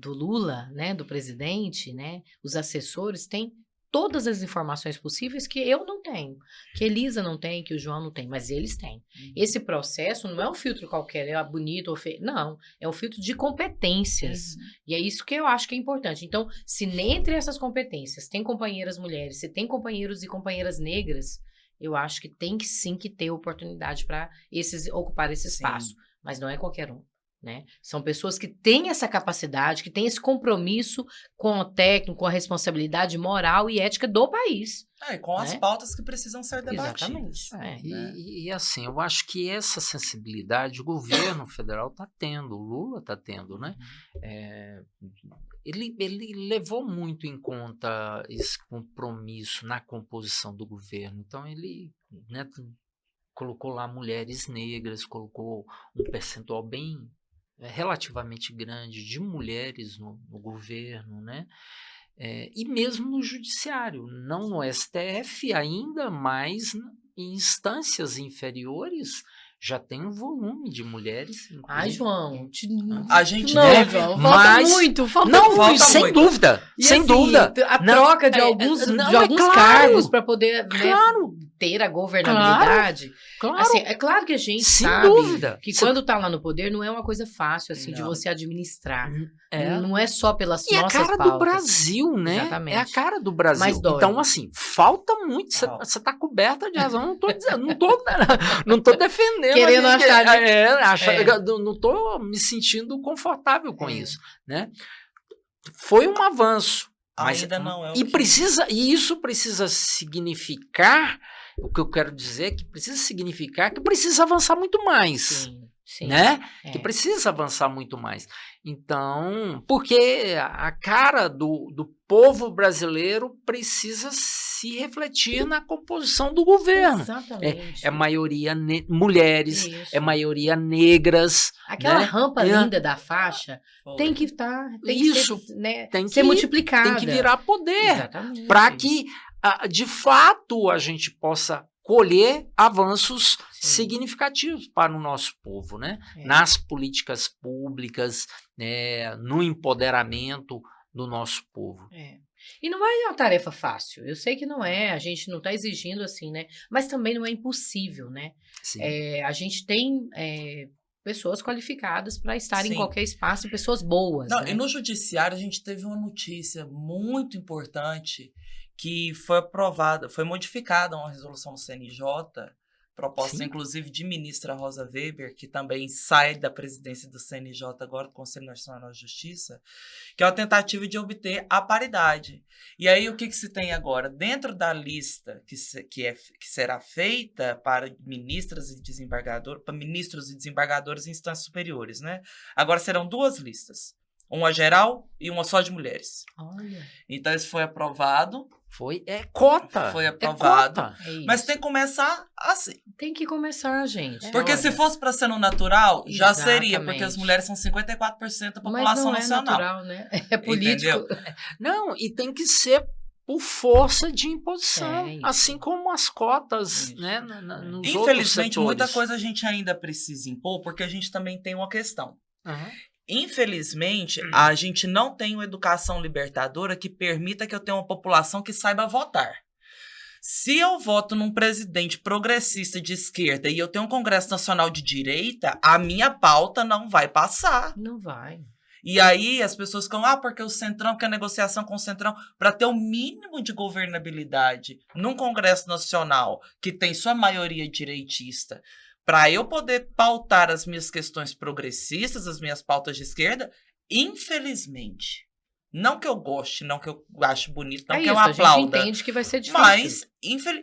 Lula, né, do presidente, né, os assessores têm todas as informações possíveis que eu não tenho, que Elisa não tem, que o João não tem, mas eles têm. Esse processo não é um filtro qualquer, é bonito ou feio, não, é um filtro de competências. E é isso que eu acho que é importante. Então, se entre essas competências tem companheiras mulheres, se tem companheiros e companheiras negras, eu acho que tem que sim que ter oportunidade para ocupar esse espaço, mas não é qualquer um. Né? São pessoas que têm essa capacidade, que têm esse compromisso com o técnico, com a responsabilidade moral e ética do país. E com as pautas que precisam ser debatidas. Exatamente. E assim, eu acho que essa sensibilidade o governo federal está tendo, o Lula está tendo, né? Ele levou muito em conta esse compromisso na composição do governo. Então, ele... Né, colocou lá mulheres negras, colocou um percentual bem relativamente grande de mulheres no governo, né? E mesmo no judiciário, não no STF ainda, mas em instâncias inferiores já tem um volume de mulheres. Ai, João, A gente não, deve, João, mas falta não, muito. sem muito. dúvida, E sem assim, dúvida. a Não, troca de alguns, não, de alguns claro, cargos para poder, né, claro, ter a governabilidade. claro, Assim, é claro que a gente sem sabe dúvida. que quando tá lá no poder não é uma coisa fácil assim de Não. você administrar. É. Não é só pelas E é a nossas cara do pautas. Brasil, né? Exatamente. É a cara do Brasil. Mas dói. Então, assim, falta muito. Falta. Você tá coberta de razão. Não tô dizendo, não tô defendendo. Querendo a gente, achar, né? não tô me sentindo confortável com É. isso, né? Foi um avanço. Mas, ainda não é o e que- isso precisa significar, o que eu quero dizer é que precisa significar que precisa avançar muito mais. Sim, Né? é. Que precisa avançar muito mais. Então, porque a cara do povo brasileiro precisa se refletir na composição do governo. Exatamente. É maioria mulheres, Isso. é maioria negras. Aquela né? rampa linda da faixa Foi. tem que estar, tem Isso. que ser, né, Tem ser que- multiplicada. Tem que virar poder. Exatamente. Para que, de fato, a gente possa colher avanços Sim. significativos para o nosso povo, né? É. Nas políticas públicas, no empoderamento do nosso povo. É. E não é uma tarefa fácil. Eu sei que não é, a gente não está exigindo assim, né? Mas também não é impossível, né? Sim. A gente tem pessoas qualificadas para estar em Sim. qualquer espaço e pessoas boas. Não, né? e no judiciário a gente teve uma notícia muito importante que foi aprovada, foi modificada uma resolução do CNJ, proposta Sim. inclusive de ministra Rosa Weber, que também sai da presidência do CNJ agora, do Conselho Nacional de Justiça, que é uma tentativa de obter a paridade. E aí o que se tem agora? Dentro da lista que será feita para ministras e desembargadores, para ministros e desembargadores em instâncias superiores, né? Agora serão duas listas. Uma geral e uma só de mulheres. Olha, Então, isso foi aprovado. É cota. Foi É aprovado. cota. é isso. Mas tem que começar assim. Tem que começar, gente. Porque Olha, se fosse para ser no natural, já seria. Porque Exatamente. as mulheres são 54% da mas população não é nacional. natural, né? É político. Entendeu? Não, e tem que ser por força de imposição, É isso. assim como as cotas, Isso. né, nos outros Infelizmente, setores. muita coisa a gente ainda precisa impor, porque a gente também tem uma questão. Aham. Infelizmente, a gente não tem uma educação libertadora que permita que eu tenha uma população que saiba votar. Se eu voto num presidente progressista de esquerda e eu tenho um Congresso Nacional de direita, a minha pauta não vai passar. Não vai. E aí as pessoas ficam, porque o Centrão quer negociação com o Centrão, para ter o mínimo de governabilidade num Congresso Nacional que tem sua maioria direitista, para eu poder pautar as minhas questões progressistas, as minhas pautas de esquerda, infelizmente, não que eu goste, não que eu ache bonito, não que eu a gente aplauda, entende que vai ser difícil. mas,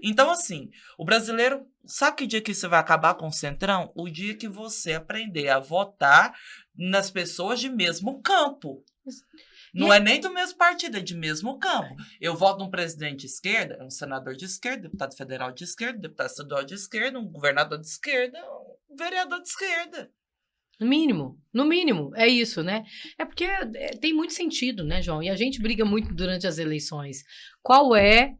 então assim, o brasileiro, sabe que dia que você vai acabar com o Centrão? O dia que você aprender a votar nas pessoas de mesmo campo. Não é nem do mesmo partido, é de mesmo campo. Eu voto num presidente de esquerda, um senador de esquerda, deputado federal de esquerda, deputado estadual de esquerda, um governador de esquerda, um vereador de esquerda. No mínimo, é isso, né? É porque tem muito sentido, né, João? E a gente briga muito durante as eleições. Qual é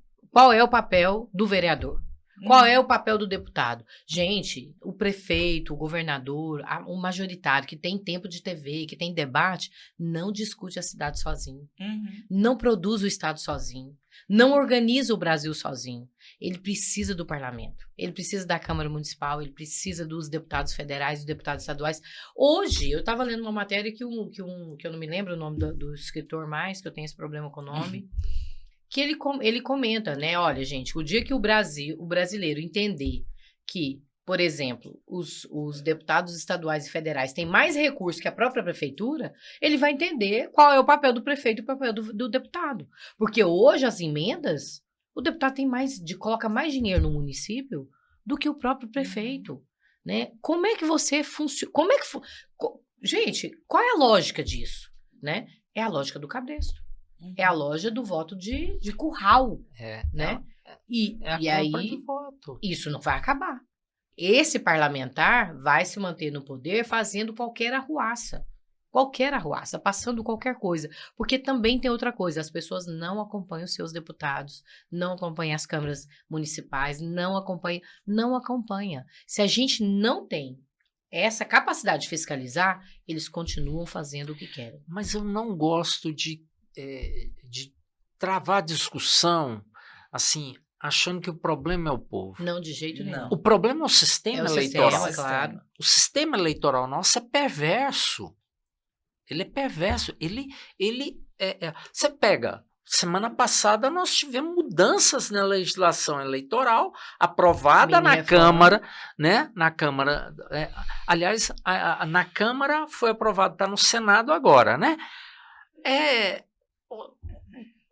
o papel do vereador? Qual é o papel do deputado? Gente, o prefeito, o governador, o majoritário que tem tempo de TV, que tem debate, não discute a cidade sozinho. Não produz o Estado sozinho. Não organiza o Brasil sozinho. Ele precisa do parlamento. Ele precisa da Câmara Municipal, ele precisa dos deputados federais, dos deputados estaduais. Hoje, eu estava lendo uma matéria que eu não me lembro o nome do escritor mais, que eu tenho esse problema com o nome, que ele comenta, né? Olha, gente, o dia que o brasileiro entender que, por exemplo, os deputados estaduais e federais têm mais recursos que a própria prefeitura, ele vai entender qual é o papel do prefeito e o papel do deputado. Porque hoje as emendas, o deputado coloca mais dinheiro no município do que o próprio prefeito, né? Como é que você funciona? Gente, qual é a lógica disso, né? É a lógica do cabresto. É a loja do voto de curral, né? E É a aí, compra de voto. isso não vai acabar. esse parlamentar vai se manter no poder fazendo qualquer arruaça, passando qualquer coisa, porque também tem outra coisa, as pessoas não acompanham os seus deputados, não acompanham as câmaras municipais, não acompanha. Se a gente não tem essa capacidade de fiscalizar, eles continuam fazendo o que querem. Mas eu não gosto de travar discussão, assim, achando que o problema é o povo. Não, de jeito nenhum. Não. O problema é o sistema eleitoral. Sistema, claro. O sistema eleitoral nosso é perverso. Ele é perverso. Você pega, semana passada nós tivemos mudanças na legislação eleitoral aprovada na Câmara, né? Na Câmara, aliás, na Câmara foi aprovado, está no Senado agora, né?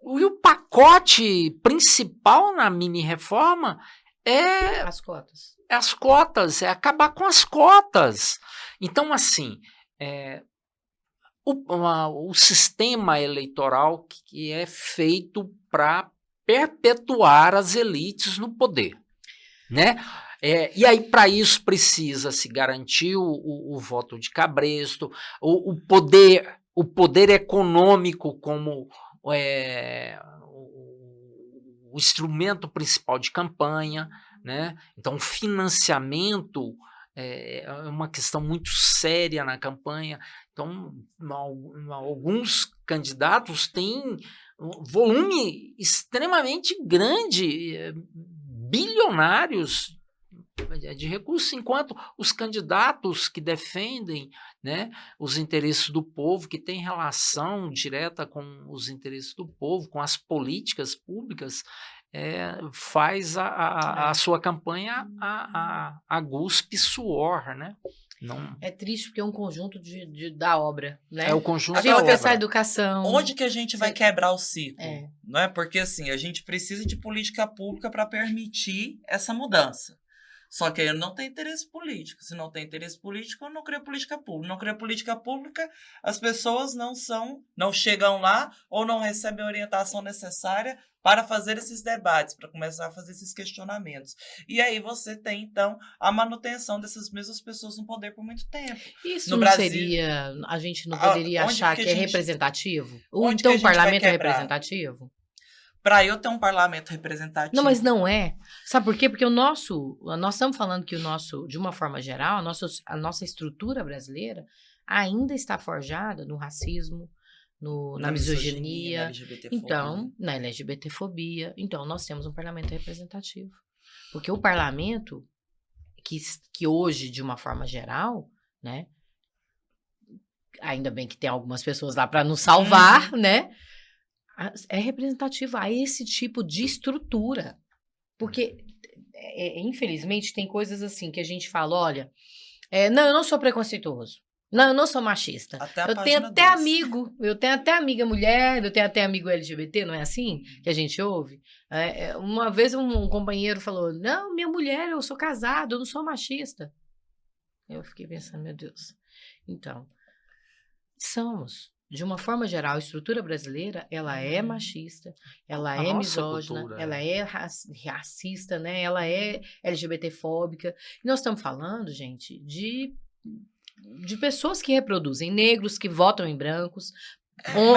E o pacote principal na mini-reforma é as cotas, é acabar com as cotas. Então, assim, o sistema eleitoral que é feito para perpetuar as elites no poder, né? E aí, para isso, precisa se garantir o voto de cabresto, o poder econômico como o instrumento principal de campanha, né? Então, o financiamento é uma questão muito séria na campanha. Então, alguns candidatos têm um volume extremamente grande, bilionários de recursos, enquanto os candidatos que defendem, né, os interesses do povo, que têm relação direta com os interesses do povo, com as políticas públicas, faz a sua campanha a guspe suor, né? Não... É triste porque é um conjunto da obra, né? É o conjunto a gente da vai obra. pensar educação. Onde que a gente vai quebrar o ciclo? É. Não é? Porque assim, a gente precisa de política pública para permitir essa mudança. Só que aí não tem interesse político. Se não tem interesse político, não cria política pública. Não cria política pública, as pessoas não chegam lá ou não recebem a orientação necessária para fazer esses debates, para começar a fazer esses questionamentos. E aí você tem, então, a manutenção dessas mesmas pessoas no poder por muito tempo. Isso no não Brasil, seria... A gente não poderia achar que é representativo? Ou onde então que a o gente vai parlamento é quebrar? Representativo? Para eu ter um parlamento representativo... Não, mas não é. Sabe por quê? Porque nós estamos falando que de uma forma geral, a nossa estrutura brasileira ainda está forjada no racismo, na misoginia, então, na LGBTfobia. Então, nós temos um parlamento representativo. Porque o parlamento, que hoje, de uma forma geral, né, ainda bem que tem algumas pessoas lá para nos salvar, né, é representativo a esse tipo de estrutura. Porque, infelizmente, tem coisas assim que a gente fala, olha, não, eu não sou preconceituoso. Não, eu não sou machista. Eu tenho até amiga mulher, eu tenho até amigo LGBT, não é assim que a gente ouve? Uma vez um companheiro falou, não, minha mulher, eu sou casado, eu não sou machista. Eu fiquei pensando, meu Deus. Então, de uma forma geral, a estrutura brasileira, ela é machista, ela é misógina, cultura, ela é racista, né? Ela é LGBTfóbica. E nós estamos falando, gente, de pessoas que reproduzem, negros que votam em brancos,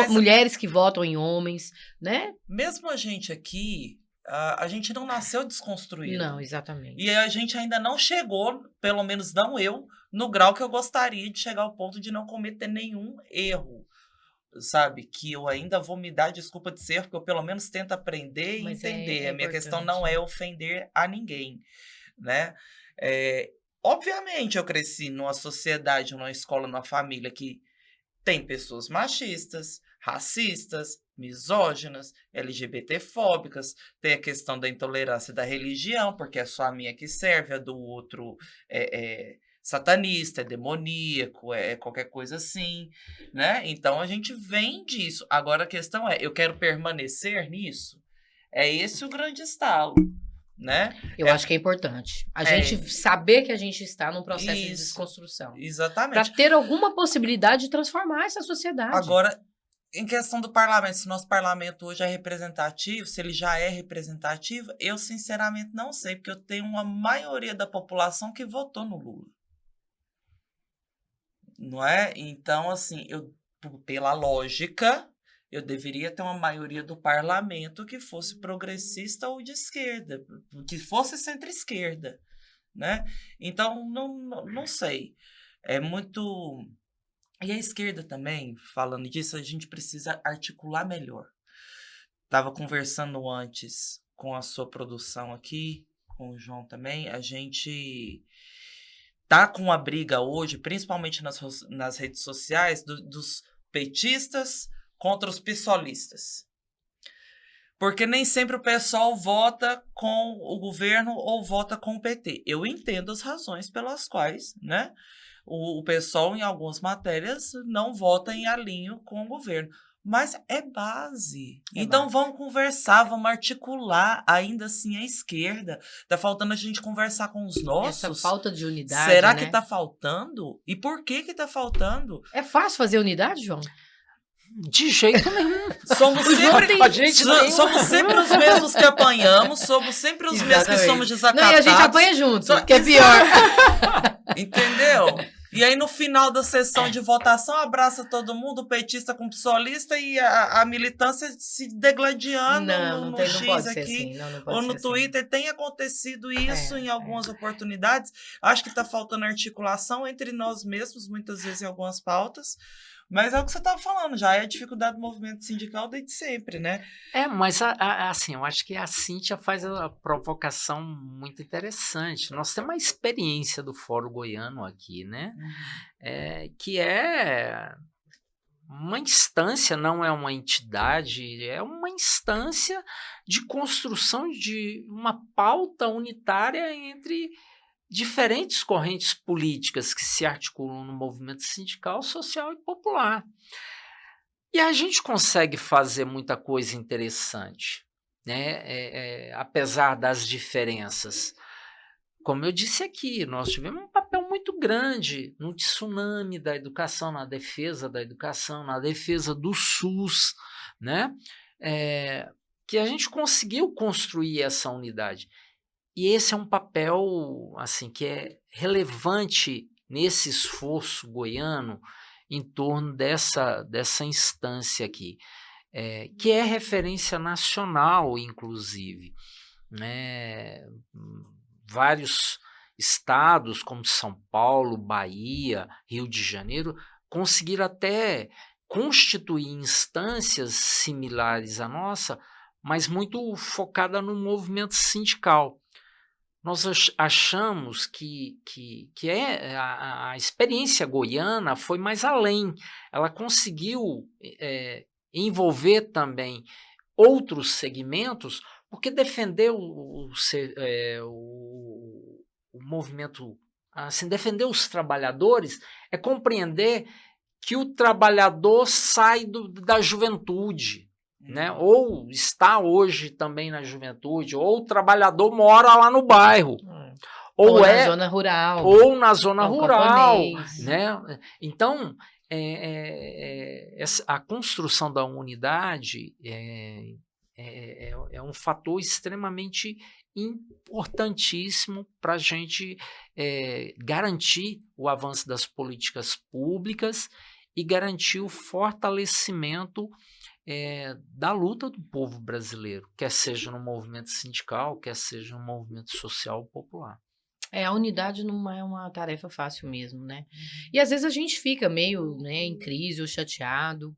mulheres que votam em homens, né? Mesmo a gente aqui, a gente não nasceu desconstruído. Não, exatamente. E a gente ainda não chegou, pelo menos não eu, no grau que eu gostaria de chegar ao ponto de não cometer nenhum erro. Sabe? Que eu ainda vou me dar desculpa de ser, porque eu pelo menos tento aprender e entender. A minha questão não é ofender a ninguém, né? Obviamente eu cresci numa sociedade, numa escola, numa família que tem pessoas machistas, racistas, misóginas, LGBTfóbicas, tem a questão da intolerância da religião, porque é só a minha que serve, a do outro satanista, é demoníaco, é qualquer coisa assim, né? Então a gente vem disso. Agora a questão eu quero permanecer nisso? É esse o grande estalo, né? Eu acho que é importante. A gente saber que a gente está num processo de desconstrução. Exatamente. Para ter alguma possibilidade de transformar essa sociedade. Agora, em questão do parlamento, se nosso parlamento hoje é representativo, se ele já é representativo, eu sinceramente não sei, porque eu tenho uma maioria da população que votou no Lula. Não é? Então, assim, pela lógica, eu deveria ter uma maioria do parlamento que fosse progressista ou de esquerda, que fosse centro-esquerda, né? Então, não sei. É muito... E a esquerda também, falando disso, a gente precisa articular melhor. Estava conversando antes com a sua produção aqui, com o João também, a gente tá com uma briga hoje, principalmente nas redes sociais, dos petistas contra os pissolistas. Porque nem sempre o pessoal vota com o governo ou vota com o PT. Eu entendo as razões pelas quais, né, o pessoal, em algumas matérias, não vota em alinho com o governo. Mas é base. Então vamos conversar, vamos articular ainda assim a esquerda. Tá faltando a gente conversar com os nossos. Essa falta de unidade, Será né? que tá faltando? E por que tá faltando? É fácil fazer unidade, João? De jeito nenhum. Somos sempre os mesmos que apanhamos, somos sempre os mesmos que somos desacatados. Não, e a gente apanha junto, que é pior. Entendeu? E aí, no final da sessão de votação, abraça todo mundo, o petista com o psolista e a militância se degladiando no X não pode aqui. Ser assim, não pode Ou no ser Twitter. assim. Tem acontecido isso em algumas oportunidades. Acho que está faltando articulação entre nós mesmos, muitas vezes em algumas pautas. Mas é o que você estava falando, já é a dificuldade do movimento sindical desde sempre, né? Mas assim, eu acho que a Cíntia faz a provocação muito interessante. Nós temos uma experiência do Fórum Goiano aqui, né? Que é uma instância, não é uma entidade, é uma instância de construção de uma pauta unitária entre diferentes correntes políticas que se articulam no movimento sindical, social e popular. E a gente consegue fazer muita coisa interessante, né? Apesar das diferenças. Como eu disse aqui, nós tivemos um papel muito grande no tsunami da educação, na defesa da educação, na defesa do SUS, né? Que a gente conseguiu construir essa unidade. E esse é um papel assim, que é relevante nesse esforço goiano em torno dessa instância aqui, que é referência nacional, inclusive. Né? Vários estados, como São Paulo, Bahia, Rio de Janeiro, conseguiram até constituir instâncias similares à nossa, mas muito focada no movimento sindical. Nós achamos que a experiência goiana foi mais além. Ela conseguiu envolver também outros segmentos, porque defender o movimento, assim, defender os trabalhadores é compreender que o trabalhador sai da juventude. Né? Ou está hoje também na juventude, ou o trabalhador mora lá no bairro, ou na zona rural, ou na zona rural, né? Então a construção da unidade é um fator extremamente importantíssimo para a gente garantir o avanço das políticas públicas e garantir o fortalecimento da luta do povo brasileiro, quer seja no movimento sindical, quer seja no movimento social popular. A unidade não é uma tarefa fácil mesmo, né? E às vezes a gente fica meio, né, em crise ou chateado,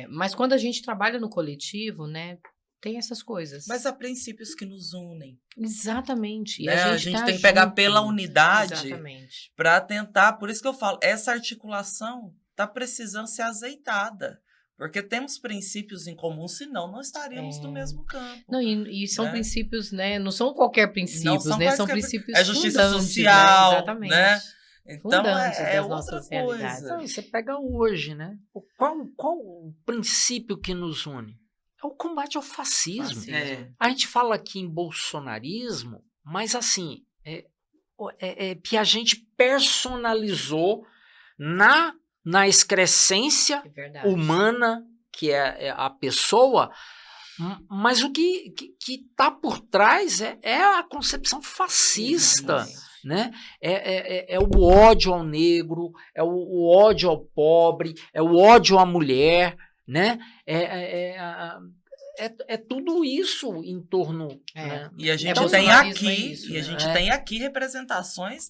mas quando a gente trabalha no coletivo, né, tem essas coisas. Mas há princípios que nos unem. Exatamente. E a gente tem que pegar pela unidade para tentar, por isso que eu falo, essa articulação está precisando ser azeitada. Porque temos princípios em comum, senão não estaríamos no mesmo campo. Não, e são princípios, né? Não são qualquer princípios, né? São princípios é justiça social, né? Exatamente. Né? Então, é outra coisa. Então, você pega hoje, né? Qual o princípio que nos une? É o combate ao fascismo. A gente fala aqui em bolsonarismo, mas assim, que a gente personalizou na na excrescência É verdade. humana, que é a pessoa, mas o que está por trás é a concepção fascista, Exatamente. né? É o ódio ao negro, é o ódio ao pobre, é o ódio à mulher, né? É tudo isso em torno, né? E a gente Então, tem bolsonarismo é aqui, isso, e a né? gente tem aqui representações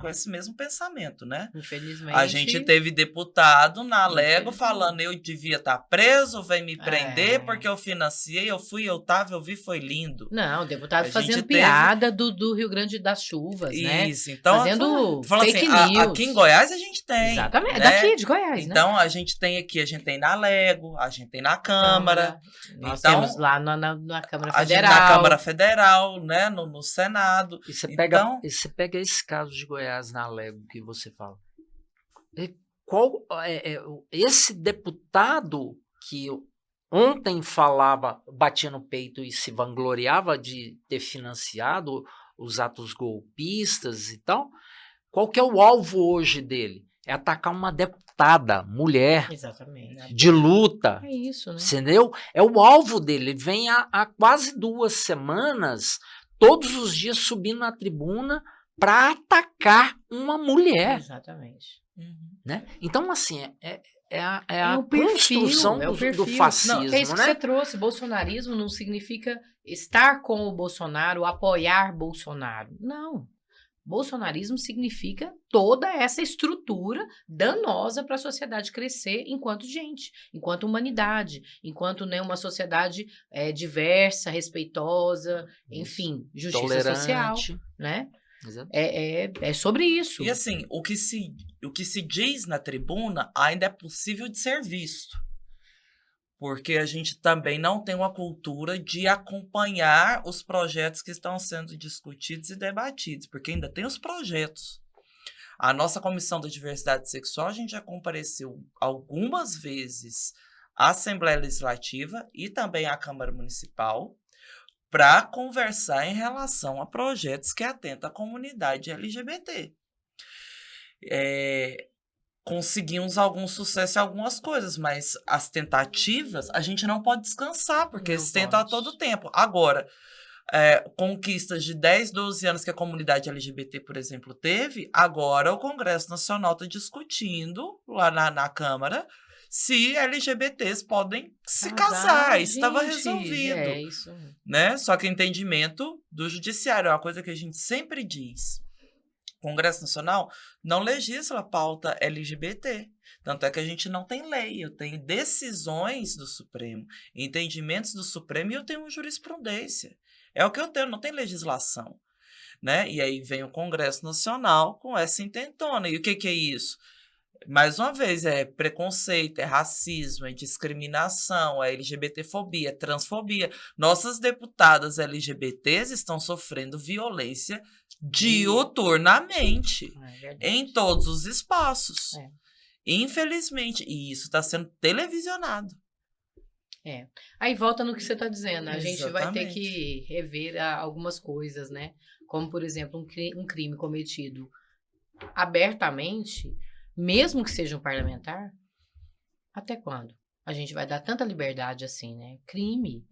com esse mesmo pensamento, né? Infelizmente. A gente teve deputado na Lego Infelizmente. falando, eu devia estar preso, vem me prender É. porque eu financiei, eu fui, eu tava, eu vi, foi lindo. Não, o deputado A gente fazendo teve- piada do Rio Grande das Chuvas, né? Isso, então, Fazendo falando fake assim, news. aqui em Goiás a gente tem. Exatamente, né? daqui de Goiás, né? Então, a gente tem aqui, a gente tem na Lego, a gente tem na Câmara. Nós Então, temos lá na Câmara a gente Federal. na Câmara Federal, né, no Senado. E você Então, pega esse caso de Goiás na Lego que você fala. Esse deputado que ontem falava, batia no peito e se vangloriava de ter financiado os atos golpistas e tal, qual que é o alvo hoje dele? É atacar uma deputada, mulher, Exatamente. de luta. É isso, né? Entendeu? É o alvo dele. Ele vem há quase 2 semanas, todos os dias subindo na tribuna para atacar uma mulher. Exatamente. Né? Então, assim, é a o perfil, construção é o do perfil. fascismo. Não, é isso que né? você trouxe. Bolsonarismo não significa estar com o Bolsonaro, apoiar Bolsonaro. Não. Bolsonarismo significa toda essa estrutura danosa para a sociedade crescer enquanto gente, enquanto humanidade, enquanto, né, uma sociedade diversa, respeitosa, enfim, justiça social, Tolerante. né? Exato. É sobre isso. E assim, o que se diz na tribuna ainda é possível de ser visto. Porque a gente também não tem uma cultura de acompanhar os projetos que estão sendo discutidos e debatidos, porque ainda tem os projetos. A nossa Comissão da Diversidade Sexual, a gente já compareceu algumas vezes à Assembleia Legislativa e também à Câmara Municipal para conversar em relação a projetos que atentam à comunidade LGBT. Conseguimos algum sucesso em algumas coisas, mas as tentativas a gente não pode descansar, porque eles tentam a todo tempo. Agora, conquistas de 10, 12 anos que a comunidade LGBT, por exemplo, teve, agora o Congresso Nacional está discutindo lá na Câmara se LGBTs podem se casar. Isso estava resolvido. Isso. Né? Só que o entendimento do judiciário é uma coisa que a gente sempre diz. O Congresso Nacional não legisla a pauta LGBT. Tanto é que a gente não tem lei. Eu tenho decisões do Supremo, entendimentos do Supremo e eu tenho jurisprudência. É o que eu tenho, não tem legislação. Né? E aí vem o Congresso Nacional com essa intentona. E o que é isso? Mais uma vez, é preconceito, é racismo, é discriminação, é LGBTfobia, é transfobia. Nossas deputadas LGBTs estão sofrendo violência diuturnamente em todos os espaços. Infelizmente. E isso está sendo televisionado. Aí volta no que você está dizendo. A gente vai ter Exatamente. que rever algumas coisas, né? Como, por exemplo, um crime cometido abertamente, mesmo que seja um parlamentar, até quando? A gente vai dar tanta liberdade assim, né? Crime,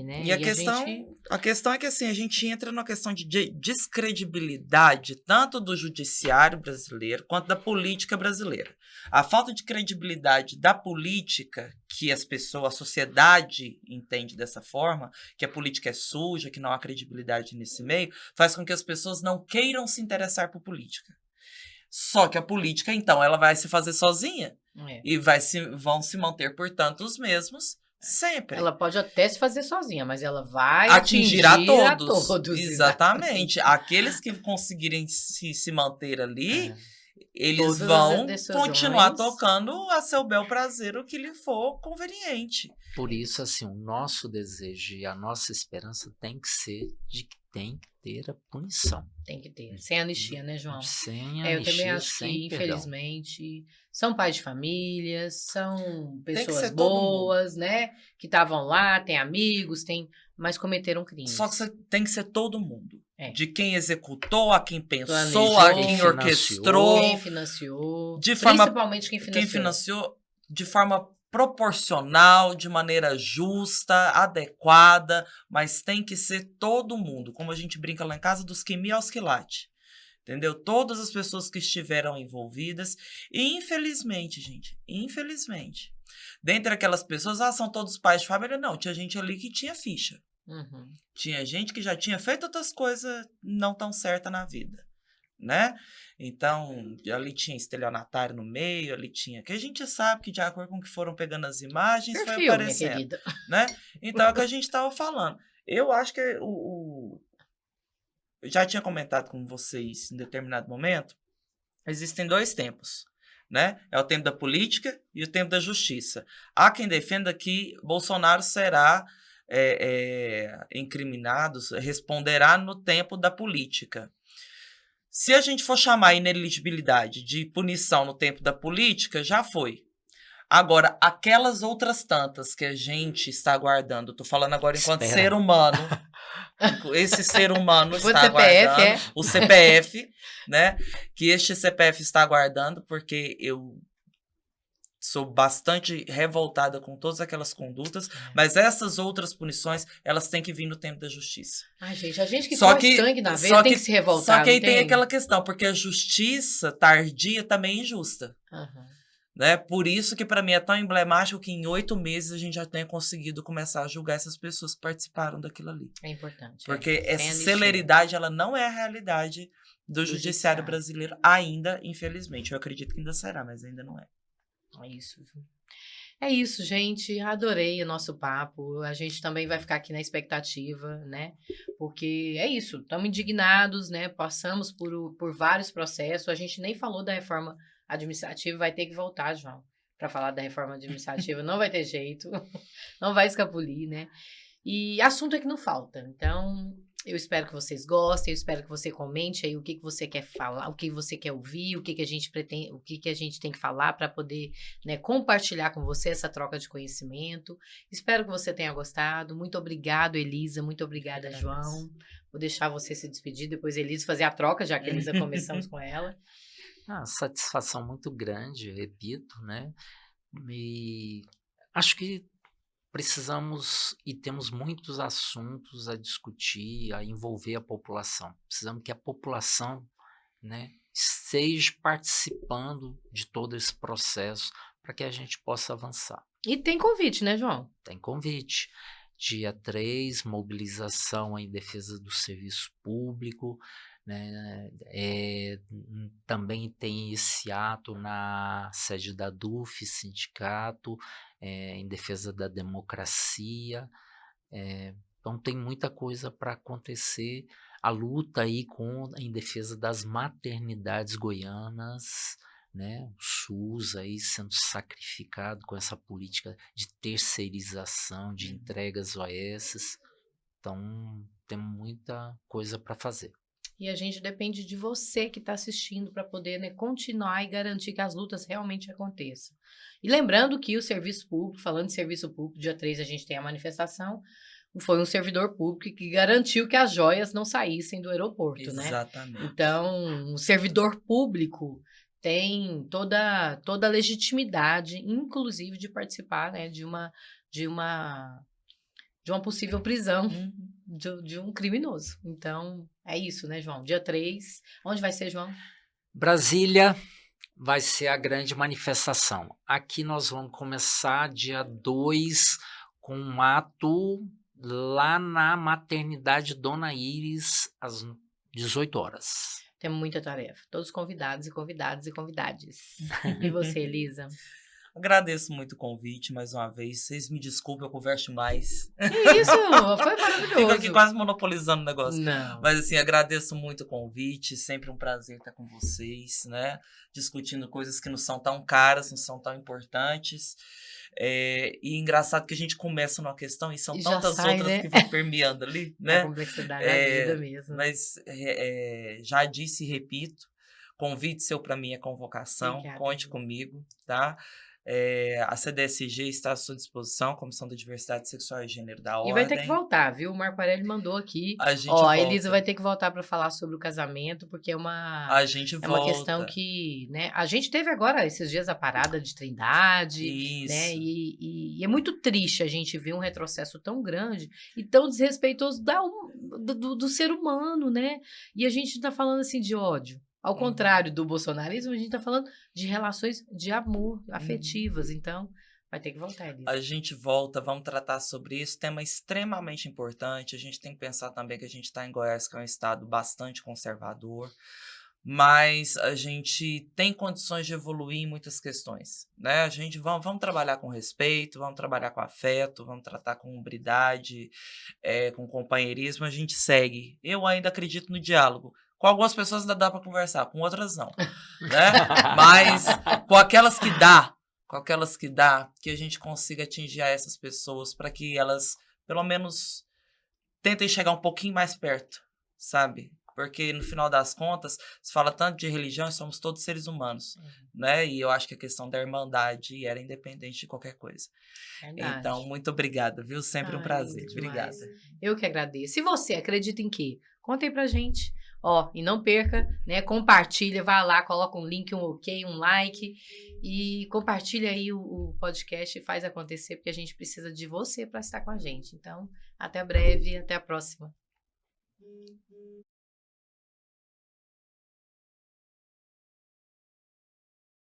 né? E a questão é que assim, a gente entra numa questão de descredibilidade tanto do judiciário brasileiro quanto da política brasileira. A falta de credibilidade da política, que as pessoas, a sociedade entende dessa forma, que a política é suja, que não há credibilidade nesse meio, faz com que as pessoas não queiram se interessar por política. Só que a política, então, ela vai se fazer sozinha. E vão se manter, portanto, os mesmos sempre. Ela pode até se fazer sozinha, mas ela vai atingir a todos. Exatamente. Exatamente. Aqueles que conseguirem se manter ali, eles Todas vão as continuar decisões. tocando a seu bel prazer o que lhe for conveniente. Por isso, assim, o nosso desejo e a nossa esperança tem que ser de que tem que ter a punição. Tem que ter. Sem anistia, né, João? Sem anistia, eu também acho que, infelizmente, são pais de famílias, são pessoas boas, né? Que estavam lá, têm amigos, mas cometeram crimes. Só que tem que ser todo mundo. de quem executou, a quem pensou, Planejou, a quem financiou. orquestrou, Quem financiou, de forma principalmente quem financiou. quem financiou de forma proporcional, de maneira justa, adequada, mas tem que ser todo mundo, como a gente brinca lá em casa, dos que mi aos que late. Entendeu? Todas as pessoas que estiveram envolvidas. E infelizmente, gente, infelizmente, dentre aquelas pessoas, são todos pais de família? Não, tinha gente ali que tinha ficha. Uhum. Tinha gente que já tinha feito outras coisas não tão certas na vida, né? Então, ali tinha estelionatário no meio, ali tinha... Que a gente sabe que de acordo com o que foram pegando as imagens, foi Perfil, minha aparecendo, querida. né? Então, é o que a gente estava falando. Eu acho que eu já tinha comentado com vocês em determinado momento, existem 2 tempos, né? É o tempo da política e o tempo da justiça. Há quem defenda que Bolsonaro será incriminado, responderá no tempo da política. Se a gente for chamar a ineligibilidade de punição no tempo da política, já foi. Agora, aquelas outras tantas que a gente está aguardando, estou falando agora enquanto Espera. ser humano, esse ser humano Enquanto está CPF, aguardando, o CPF, né? Que este CPF está aguardando, porque eu sou bastante revoltada com todas aquelas condutas, mas essas outras punições, elas têm que vir no tempo da justiça. Ai, gente, a gente que Só corre que- sangue na veia só tem que- que se revoltar, Só que aí não tem aquela questão, porque a justiça tardia também é injusta. Aham. Né? Por isso que para mim é tão emblemático que em 8 meses a gente já tenha conseguido começar a julgar essas pessoas que participaram daquilo ali. É importante. Porque Sem essa anistia. celeridade, ela não é a realidade do Do judiciário judiciário. brasileiro ainda, infelizmente. Eu acredito que ainda será, mas ainda não é. É isso. Viu? É isso, gente. Adorei o nosso papo. A gente também vai ficar aqui na expectativa, né? Porque é isso. Estamos indignados, né? Passamos por vários processos. A gente nem falou da reforma administrativa. Vai ter que voltar, João, para falar da reforma administrativa. Não vai ter jeito. Não vai escapulir, né? E assunto é que não falta. Então, eu espero que vocês gostem, eu espero que você comente aí o que você quer falar, o que você quer ouvir, o que a gente pretende, o que a gente tem que falar para poder, né, compartilhar com você essa troca de conhecimento. Espero que você tenha gostado. Muito obrigado, Elisa. Muito obrigada, João. Vou deixar você se despedir, depois Elisa fazer a troca, já que Elisa começamos com ela. Satisfação muito grande, repito, né? E acho que precisamos e temos muitos assuntos a discutir, a envolver a população. Precisamos que a população, né, esteja participando de todo esse processo para que a gente possa avançar. E tem convite, né, João? Tem convite. Dia 3, mobilização em defesa do serviço público, né? Também tem esse ato na sede da DUF, sindicato, em defesa da democracia. Então tem muita coisa para acontecer. A luta aí em defesa das maternidades goianas, né? O SUS aí sendo sacrificado com essa política de terceirização, de entregas OS. Então tem muita coisa para fazer. E a gente depende de você que está assistindo para poder, né, continuar e garantir que as lutas realmente aconteçam. E lembrando que o serviço público, falando de serviço público, dia 3 a gente tem a manifestação, foi um servidor público que garantiu que as joias não saíssem do aeroporto, né? Exatamente. Então, o servidor público tem toda a legitimidade, inclusive de participar, né, de uma possível prisão de um criminoso. Então, é isso, né, João? Dia 3. Onde vai ser, João? Brasília vai ser a grande manifestação. Aqui nós vamos começar dia 2 com um ato lá na maternidade Dona Iris, às 18 horas. Temos muita tarefa. Todos convidados e convidadas e convidades. E você, Elisa? Agradeço muito o convite mais uma vez. Vocês me desculpem, eu converso mais. Que isso? Foi maravilhoso. Fico aqui quase monopolizando o negócio. Não. Mas assim, agradeço muito o convite. Sempre um prazer estar com vocês, né? Discutindo coisas que não são tão caras, não são tão importantes. E engraçado que a gente começa numa questão e são E já tantas sai, outras né? que vão permeando ali, A né? complexidade da vida mesmo. Mas já disse e repito, convite seu para minha convocação, Obrigada, conte Ju. comigo, tá? A CDSG está à sua disposição, Comissão da Diversidade Sexual e Gênero da E vai ter que Ordem. voltar, viu? O Marco Aurélio mandou aqui. A gente Ó, a Elisa volta. vai ter que voltar para falar sobre o casamento, porque é uma É uma questão que, né? A gente teve agora, esses dias, a parada de Trindade, né? Isso. E é muito triste a gente ver um retrocesso tão grande e tão desrespeitoso do ser humano, né? E a gente tá falando assim de ódio. Ao contrário do bolsonarismo, a gente tá falando de relações de amor, afetivas. Então, vai ter que voltar, Elisa. A gente volta, vamos tratar sobre isso. Tema extremamente importante. A gente tem que pensar também que a gente está em Goiás, que é um estado bastante conservador, mas a gente tem condições de evoluir em muitas questões, né? A gente vamos trabalhar com respeito, vamos trabalhar com afeto, vamos tratar com hombridade, com companheirismo. A gente segue. Eu ainda acredito no diálogo. Com algumas pessoas ainda dá para conversar, com outras não, né? Mas com aquelas que dá, que a gente consiga atingir a essas pessoas para que elas, pelo menos, tentem chegar um pouquinho mais perto, sabe? Porque, no final das contas, se fala tanto de religião e somos todos seres humanos, né? E eu acho que a questão da irmandade era independente de qualquer coisa. Verdade. Então, muito obrigada, viu? Sempre um prazer. Lindo demais. Obrigada. Eu que agradeço. E você, acredita em quê? Conta aí pra gente. Ó, e não perca, né? Compartilha, vai lá, coloca um link, um ok, um like e compartilha aí o podcast e faz acontecer, porque a gente precisa de você para estar com a gente. Então, até breve, até a próxima.